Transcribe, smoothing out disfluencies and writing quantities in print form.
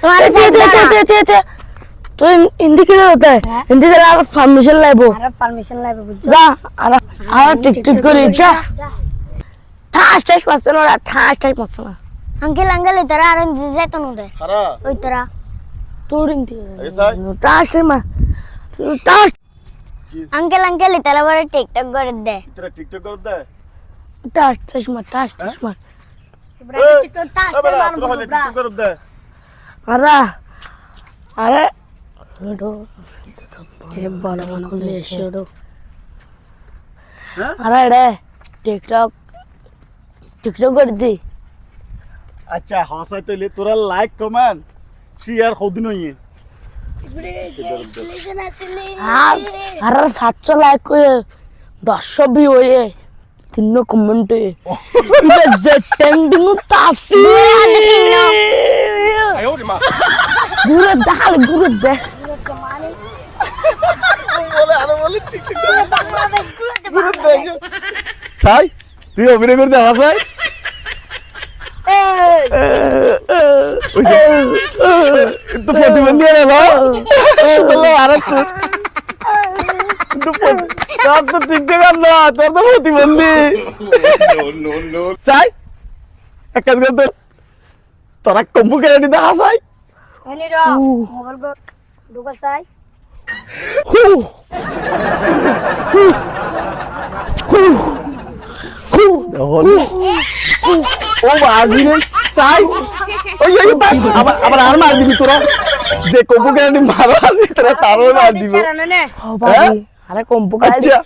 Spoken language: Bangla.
तुम्हारे थे तो हिंदी क्लियर होता है हिंदी से आप परमिशन लाइबो अरे परमिशन लाइबो बुझছো जा अरे टिक टिक করে যা ঠাস ঠাস মারছ না ঠাস ঠাস মারছ না अंकल अंकल इधर आ रहे हैं तो नहीं খারা ओई तरह তোর হিন্দি এই সাই ঠাস ঠাস মার ঠাস अंकल अंकल इधर बड़े टिकटॉक कर दे তোরা টিকটক কর দে ঠাস ঠাস মার ঠাস ঠাস মার ब्रदर टिकटॉक टास्क তোরা मार হলে টিকটক কর দে আরে আরে ছোটো এ বড় বড় খুলে ছোটো আরে রে টিকটক টিকটক করে দি আচ্ছা হাসাই তইলে তোরা লাইক কমেন্ট শেয়ার কদিন হইয়ে আর আরে 700 লাইক করে 10 ভিউ হয়ে 3 কমেন্ট এটা যে ট্রেন্ডিং তাসি আয়ো রে মা গুরে দেখাল গুরে দেখ বলে আরে বলে টিকটক করে দে সাই তুই অভিনয় করতে হাসাই তো প্রতিবন্ধী রে ভাই বলে আরে তো তোর তো টিকটক আর না তোর তো প্রতিবন্ধী নো সাই এক কাজ করতে তোরা কম্পিউটার দিতে হাসাই नहीं रो मोबाइल को ढुका साई ও বাজি রে সাই ওই ওই আবার আর মার দিবি তোরা যে কম্পিউটার দি মারা তোরা তারও মার দিব ने ও ভাই আরে কম্পিউটার আচ্ছা